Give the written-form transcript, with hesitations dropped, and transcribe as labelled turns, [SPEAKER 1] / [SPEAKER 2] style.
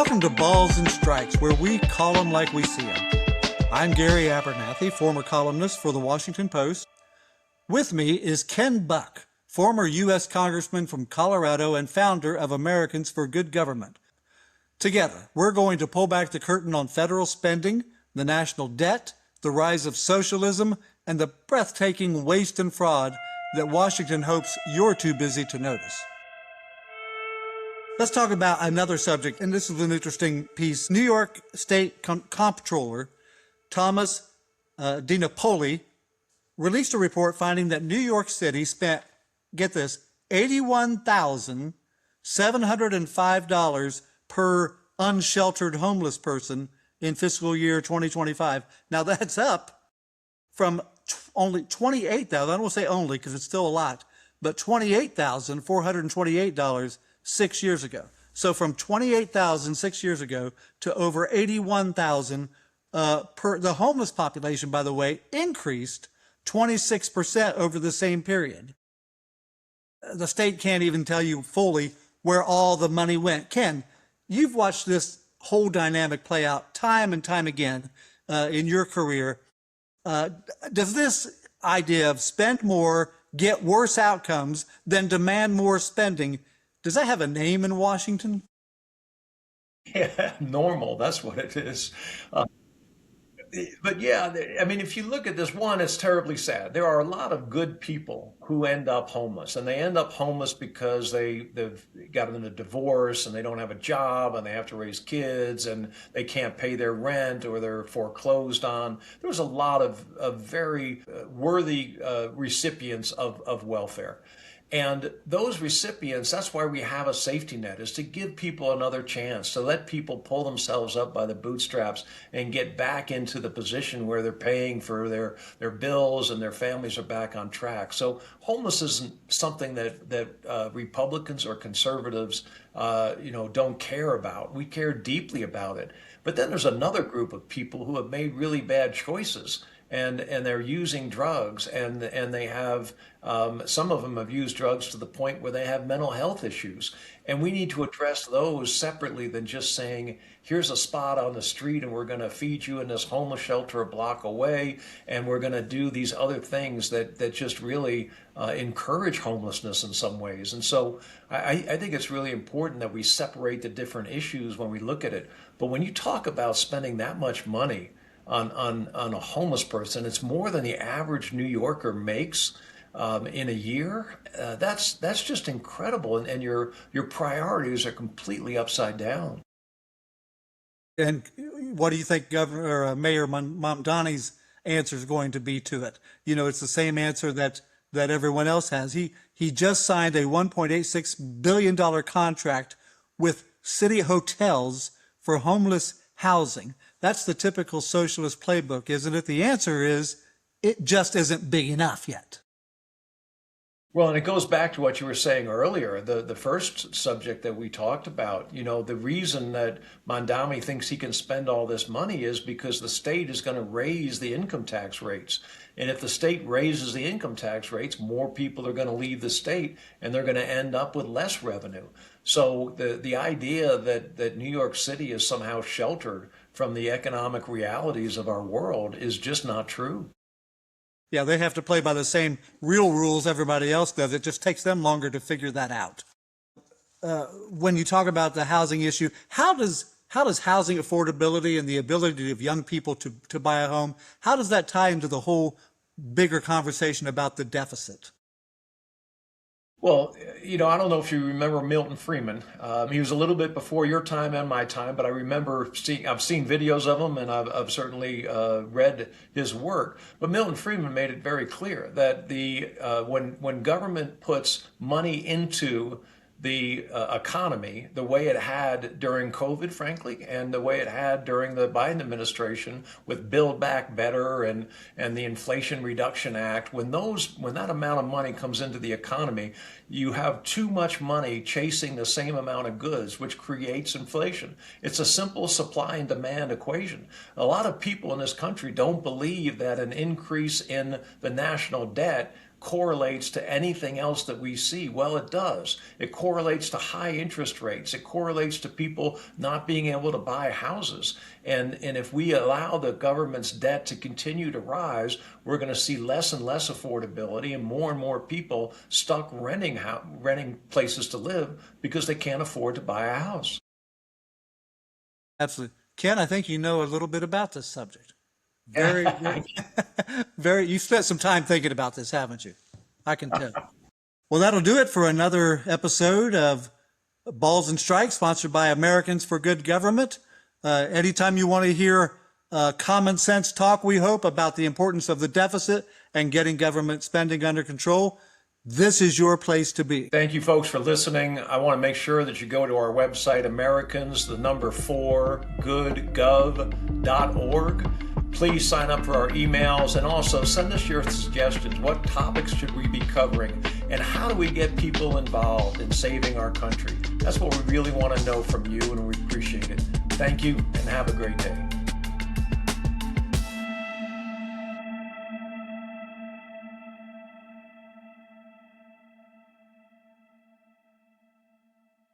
[SPEAKER 1] Welcome to Balls and Strikes, where we call them like we see them. I'm Gary Abernathy, former columnist for the Washington Post. With me is Ken Buck, former U.S. Congressman from Colorado and founder of Americans for Good Government. Together, we're going to pull back the curtain on federal spending, the national debt, the rise of socialism, and the breathtaking waste and fraud that Washington hopes you're too busy to notice. Let's talk about another subject, and this is an interesting piece. New York State Comptroller Thomas DiNapoli released a report finding that New York City spent, get this, $81,705 per unsheltered homeless person in fiscal year 2025. Now that's up from only $28,000, I don't want to say only because it's still a lot, but $28,428 6 years ago. So from $28,000 6 years ago to over $81,000 per. The homeless population, by the way, increased 26% over the same period. The state can't even tell you fully where all the money went. Ken, you've watched this whole dynamic play out time and time again in your career. Does this idea of spend more, get worse outcomes, then demand more spending, does that have a name in Washington?
[SPEAKER 2] Yeah, normal. That's what it is. But yeah, I mean, if you look at this one, it's terribly sad. There are a lot of good people who end up homeless, and they end up homeless because they've gotten in a divorce and they don't have a job and they have to raise kids and they can't pay their rent or they're foreclosed on. There's a lot of very worthy recipients of welfare. And those recipients, that's why we have a safety net, is to give people another chance, to let people pull themselves up by the bootstraps and get back into the position where they're paying for their bills and their families are back on track. So homeless isn't something that Republicans or conservatives don't care about. We care deeply about it. But then there's another group of people who have made really bad choices. And they're using drugs, and they have, some of them have used drugs to the point where they have mental health issues. And we need to address those separately than just saying, here's a spot on the street and we're going to feed you in this homeless shelter a block away, and we're going to do these other things that just really encourage homelessness in some ways. And so I think it's really important that we separate the different issues when we look at it. But when you talk about spending that much money on a homeless person, it's more than the average New Yorker makes in a year. That's just incredible, and your priorities are completely upside down.
[SPEAKER 1] And what do you think Governor or Mayor Mamdani's answer is going to be to it? You know, it's the same answer that everyone else has. He just signed a $1.86 billion contract with city hotels for homeless housing. That's the typical socialist playbook, isn't it? The answer is it just isn't big enough yet.
[SPEAKER 2] Well, and it goes back to what you were saying earlier, the first subject that we talked about. You know, the reason that Mamdani thinks he can spend all this money is because the state is going to raise the income tax rates. And if the state raises the income tax rates, more people are going to leave the state and they're going to end up with less revenue. So the idea that New York City is somehow sheltered from the economic realities of our world is just not true.
[SPEAKER 1] Yeah, they have to play by the same real rules everybody else does. It just takes them longer to figure that out. When you talk about the housing issue, how does housing affordability and the ability of young people to buy a home, how does that tie into the whole bigger conversation about the deficit?
[SPEAKER 2] Well, I don't know if you remember Milton Friedman. He was a little bit before your time and my time, but I remember I've seen videos of him, and I've certainly read his work. But Milton Friedman made it very clear that when government puts money into the economy the way it had during COVID, frankly, and the way it had during the Biden administration with Build Back Better and the Inflation Reduction Act, when that amount of money comes into the economy, you have too much money chasing the same amount of goods, which creates inflation. It's a simple supply and demand equation. A lot of people in this country don't believe that an increase in the national debt correlates to anything else that we see. Well, it does. It correlates to high interest rates. It correlates to people not being able to buy houses. And if we allow the government's debt to continue to rise, we're going to see less and less affordability and more people stuck renting places to live because they can't afford to buy a house.
[SPEAKER 1] Absolutely. Ken, I think you know a little bit about this subject. Very, you spent some time thinking about this, haven't you? I can tell. Well, that'll do it for another episode of Balls and Strikes, sponsored by Americans for Good Government. Anytime you want to hear common sense talk, we hope, about the importance of the deficit and getting government spending under control, this is your place to be.
[SPEAKER 2] Thank you, folks, for listening. I want to make sure that you go to our website, Americans4goodgov.org. Please sign up for our emails and also send us your suggestions. What topics should we be covering? And how do we get people involved in saving our country? That's what we really want to know from you, and we appreciate it. Thank you, and have a great day.